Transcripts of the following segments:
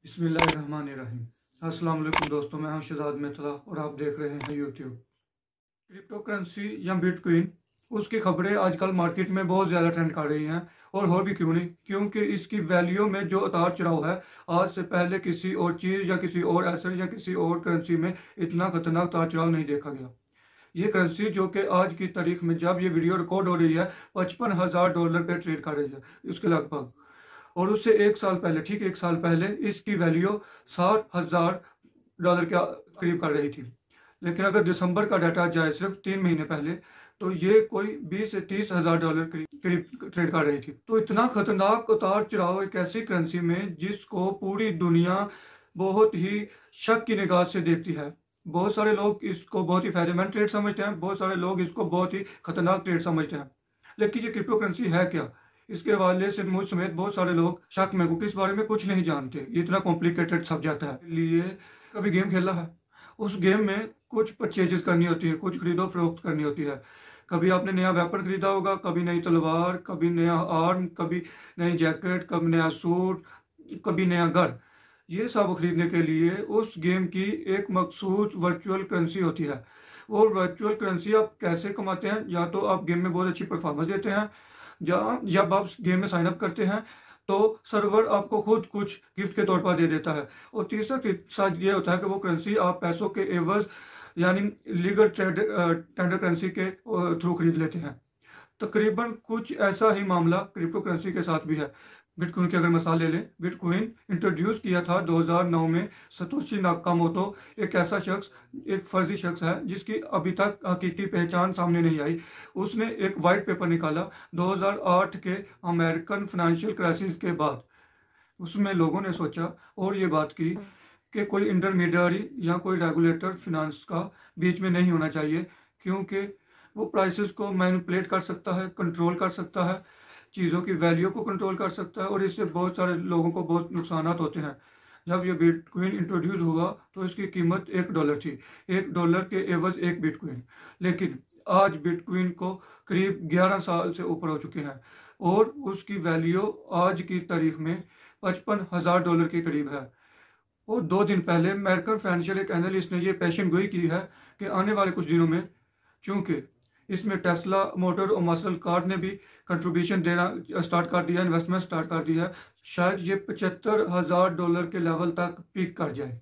बिस्मिल्लाहिर्रहमानिर्रहीम। अस्सलाम वालेकुम दोस्तों, मैं हूं शहजाद मेहता और आप देख रहे हैं यूट्यूब। क्रिप्टो करेंसी या बिटकॉइन, उसकी खबरें आजकल मार्केट में बहुत ज़्यादा ट्रेंड कर रही हैं। और भी क्यों नहीं, क्योंकि इसकी वैल्यू में जो उतार चढ़ाव है, आज से पहले किसी और चीज़ या किसी और एसेट या किसी और करेंसी में इतना खतरनाक उतार चढ़ाव नहीं देखा गया। ये करेंसी जो कि आज की तारीख में जब ये वीडियो रिकॉर्ड हो रही है, $55,000 पे ट्रेड कर रही है, इसके लगभग। और उससे एक साल पहले, ठीक एक साल पहले, इसकी वैल्यू $60,000 के करीब कर रही थी। लेकिन अगर दिसंबर का डाटा जाए, सिर्फ 3 महीने पहले, तो ये कोई $20,000 से $30,000 करीब ट्रेड कर रही थी। तो इतना खतरनाक उतार चढ़ाव एक ऐसी करेंसी में जिसको पूरी दुनिया बहुत ही शक की निगाह से देखती है। बहुत सारे लोग इसको बहुत ही फायदेमंद ट्रेड समझते हैं, बहुत सारे लोग इसको बहुत ही खतरनाक ट्रेड समझते हैं। लेकिन ये क्रिप्टो करेंसी है क्या, इसके हवाले से मुझ समेत बहुत सारे लोग शक में, क्योंकि इस बारे में कुछ नहीं जानते। ये इतना कॉम्प्लिकेटेड सब्जेक्ट है। लिए कभी गेम खेला है, उस गेम में कुछ परचेजेस करनी होती है, कुछ खरीदो फरोख्त करनी होती है। कभी आपने नया वेपन खरीदा होगा, कभी नई तलवार, कभी नया आर्म, कभी नई जैकेट, कभी नया सूट, कभी नया घर। ये सब खरीदने के लिए उस गेम की एक मखसूस वर्चुअल करेंसी होती है। वो वर्चुअल करेंसी आप कैसे कमाते हैं? या तो आप गेम में बहुत अच्छी परफॉर्मेंस देते हैं, जब आप गेम में साइन अप करते हैं तो सर्वर आपको खुद कुछ गिफ्ट के तौर पर दे देता है। और तीसरा साथ ये होता है कि वो करेंसी आप पैसों के एवज, यानी लीगल टेंडर करेंसी के थ्रू खरीद लेते हैं। तकरीबन कुछ ऐसा ही मामला क्रिप्टो करेंसी के साथ भी है। बिटकॉइन की अगर मिसाल ले लें, बिटकॉइन इंट्रोड्यूस किया था 2009 में सतोशी नाकामोटो। एक ऐसा शख्स, एक फर्जी शख्स है जिसकी अभी तक हकीकी पहचान सामने नहीं आई। उसने एक वाइट पेपर निकाला 2008 के अमेरिकन फाइनेंशियल क्राइसिस के बाद। उसमें लोगों ने सोचा और ये बात की कि कोई इंटरमीडियरी या कोई रेगुलेटर फिनेंस का बीच में नहीं होना चाहिए, क्योंकि वो प्राइसेस को मैनिपुलेट कर सकता है, कंट्रोल कर सकता है, चीज़ों की वैल्यू को कंट्रोल कर सकता है, और इससे बहुत सारे लोगों को बहुत नुकसान होते हैं। जब ये बिटकॉइन इंट्रोड्यूस हुआ तो इसकी कीमत $1 थी, $1 के एवज एक बिटकॉइन। लेकिन आज बिटकॉइन को करीब 11 साल से ऊपर हो चुके हैं और उसकी वैल्यू आज की तारीख में $55,000 के करीब है। और 2 दिन पहले अमेरिकन फाइनेंशियल एक एनालिस्ट ने यह पेशन गोई की है कि आने वाले कुछ दिनों में, चूंकि इसमें टेस्ला मोटर और मसल कार ने भी कंट्रीब्यूशन देना स्टार्ट कर दिया, इन्वेस्टमेंट स्टार्ट कर दिया है, शायद ये $75,000 के लेवल तक पीक कर जाए।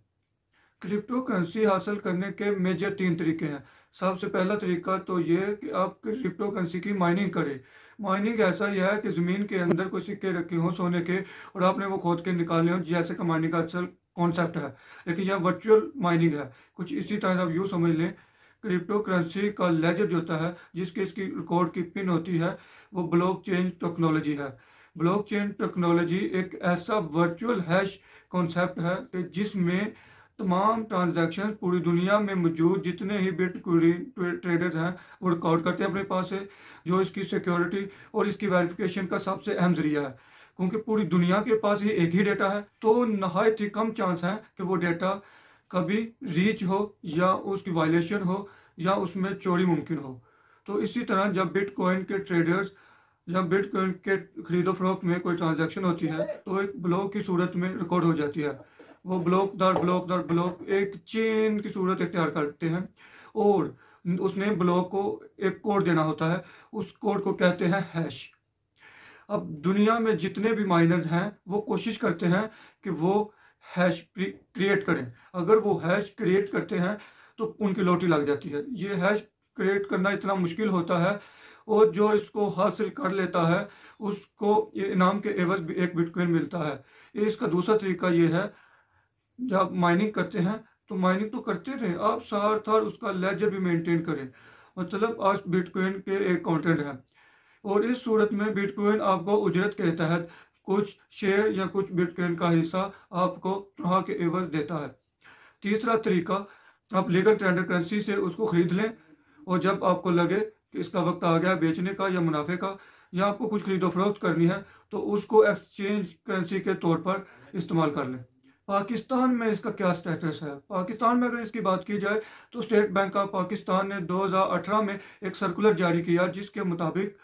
क्रिप्टो करेंसी हासिल करने के मेजर 3 तरीके हैं। सबसे पहला तरीका तो ये कि आप क्रिप्टो करेंसी की माइनिंग करें। माइनिंग ऐसा ही है कि ज़मीन के अंदर कोई सिक्के रखे हों सोने के और आपने वो खोद के निकाले हों, जैसे कि माइनिंग का असल कॉन्सेप्ट है। लेकिन यह वर्चुअल माइनिंग है, कुछ इसी तरह आप यूँ समझ लें। क्रिप्टो करेंसी का लेजर जो होता है, जिसकी इसकी रिकॉर्ड की पिन होती है, वो ब्लॉकचेन टेक्नोलॉजी है। ब्लॉकचेन टेक्नोलॉजी एक ऐसा वर्चुअल हैश कॉन्सेप्ट है कि जिसमें तमाम ट्रांजैक्शन पूरी दुनिया में मौजूद जितने ही बिटकॉइन ट्रेडर्स हैं वो रिकॉर्ड करते हैं अपने पास से, जो इसकी सिक्योरिटी और इसकी वेरिफिकेशन का सबसे अहम जरिया है। क्योंकि पूरी दुनिया के पास ये एक ही डेटा है, तो नहायत ही कम चांस है कि वो डेटा कभी रीच हो या उसकी वायलेशन हो या उसमें चोरी मुमकिन हो। तो इसी तरह जब बिटकॉइन के ट्रेडर्स या बिटकॉइन के खरीदो फरोख्त में कोई ट्रांजैक्शन होती है तो एक ब्लॉक की सूरत में रिकॉर्ड हो जाती है। वो ब्लॉक दर ब्लॉक दर ब्लॉक एक चेन की सूरत इख्तियार करते हैं और उसने ब्लॉक को एक कोड देना होता है। उस कोड को कहते हैं हैश। अब दुनिया में जितने भी माइनर्स हैं वो कोशिश करते हैं कि वो हैश क्रिएट करें। अगर वो हैश क्रिएट करते हैं तो उनकी लॉटरी लग जाती है। ये हैश क्रिएट करना इतना मुश्किल होता है और जो इसको हासिल कर लेता है उसको ये इनाम के एवज भी एक बिटकॉइन मिलता है। ये इसका दूसरा तरीका ये है, जब माइनिंग करते हैं तो माइनिंग तो करते रहे, आप साथ साथ उसका लेजर भी मेंटेन करें। मतलब आज बिटकॉइन के एक कंटेंट है और इस सूरत में बिटकॉइन आपको उजरत के तहत कुछ शेयर या कुछ बिटकॉइन का हिस्सा आपको तनख्वाह के एवज देता है। तीसरा तरीका, आप लीगल टेंडर करेंसी से उसको खरीद लें और जब आपको लगे कि इसका वक्त आ गया बेचने का या मुनाफे का, या आपको कुछ खरीदो फरोख्त करनी है, तो उसको एक्सचेंज करेंसी के तौर पर इस्तेमाल कर लें। पाकिस्तान में इसका क्या स्टेटस है? पाकिस्तान में अगर इसकी बात की जाए तो स्टेट बैंक ऑफ पाकिस्तान ने 2018 में एक सर्कुलर जारी किया जिसके मुताबिक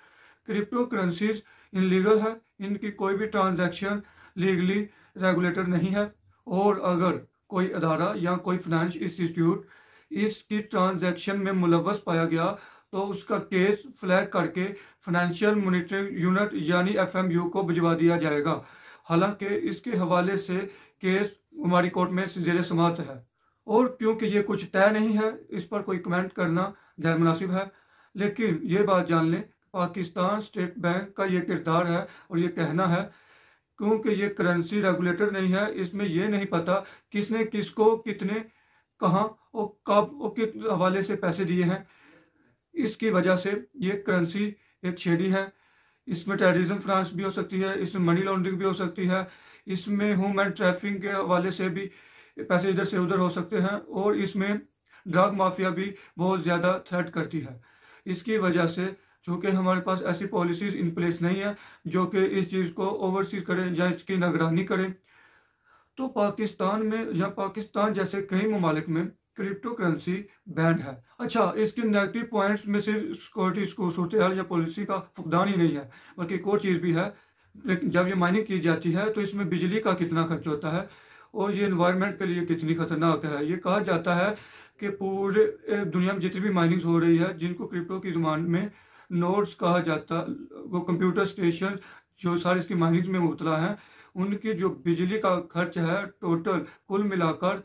क्रिप्टो करेंसीज इनलीगल है, इनकी कोई भी ट्रांजैक्शन लीगली रेगुलेटर नहीं है और अगर कोई अदारा या कोई फाइनेंस इंस्टीट्यूट इसकी ट्रांजैक्शन में मुलव्वस पाया गया तो उसका केस फ्लैग करके फाइनेंशियल मॉनिटरिंग यूनिट यानी FMU को भिजवा दिया जाएगा। हालांकि इसके हवाले से केस हमारी कोर्ट में जेर समाअत है और क्योंकि ये कुछ तय नहीं है इस पर कोई कमेंट करना गैर मुनासिब है। लेकिन ये बात जान लें, पाकिस्तान स्टेट बैंक का ये किरदार है और ये कहना है, क्योंकि ये करेंसी रेगुलेटर नहीं है, इसमें ये नहीं पता किसने किसको कितने कहाँ और कब और किस हवाले से पैसे दिए हैं। इसकी वजह से ये करेंसी एक शेडी है। इसमें टेररिज्म फाइनेंस भी हो सकती है, इसमें मनी लॉन्ड्रिंग भी हो सकती है, इसमें ह्यूमन ट्रैफिकिंग के हवाले से भी पैसे इधर से उधर हो सकते हैं और इसमें ड्रग माफिया भी बहुत ज़्यादा थ्रेट करती है। इसकी वजह से चूँकि हमारे पास ऐसी पॉलिसीज इन प्लेस नहीं है जो कि इस चीज़ को ओवरसी करें या इसकी निगरानी करें, तो पाकिस्तान में या पाकिस्तान जैसे कई ममालिक में क्रिप्टो करेंसी बैंड है। अच्छा, इसके नेगेटिव पॉइंट्स में से सिक्योरिटी सूरत या पॉलिसी का फुकदान ही नहीं है, बल्कि एक और चीज़ भी है। लेकिन जब ये माइनिंग की जाती है तो इसमें बिजली का कितना खर्च होता है और ये एनवायरनमेंट के लिए कितनी खतरनाक है। ये कहा जाता है कि पूरे दुनिया में जितनी भी माइनिंग हो रही है, जिनको क्रिप्टो की जुबान में नोड्स कहा जाता, वो कंप्यूटर स्टेशन जो सारी इसकी माइनिंग में मुबतला हैं, उनकी जो बिजली का खर्च है टोटल कुल मिलाकर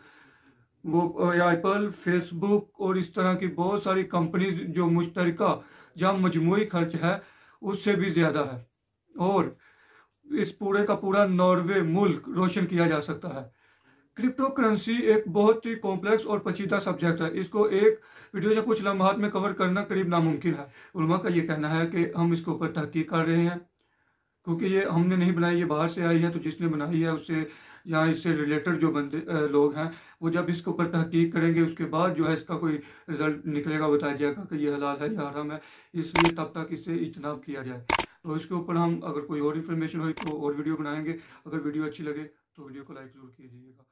वो एप्पल, फेसबुक और इस तरह की बहुत सारी कंपनीज जो मुश्तरका या मजमूई खर्च है उससे भी ज़्यादा है। और इस पूरे का पूरा नॉर्वे मुल्क रोशन किया जा सकता है। क्रिप्टो करेंसी एक बहुत ही कॉम्प्लेक्स और पेचीदा सब्जेक्ट है। इसको एक वीडियो या कुछ लम्हात में कवर करना करीब नामुमकिन है। उलमा का ये कहना है कि हम इसके ऊपर तहकीक कर रहे हैं, क्योंकि ये हमने नहीं बनाई, ये बाहर से आई है। तो जिसने बनाई है उससे या इससे रिलेटेड जो बंदे लोग हैं वो जब इसके ऊपर तहकीक करेंगे उसके बाद जो है इसका कोई रिजल्ट निकलेगा, बताया जाएगा कि ये हलाल है या हराम है, इसलिए तब तक इससे इज्तनाब किया जाए। तो इसके ऊपर हम अगर कोई और इन्फॉर्मेशन हो तो और वीडियो बनाएंगे। अगर वीडियो अच्छी लगे तो वीडियो को लाइक जरूर कीजिएगा।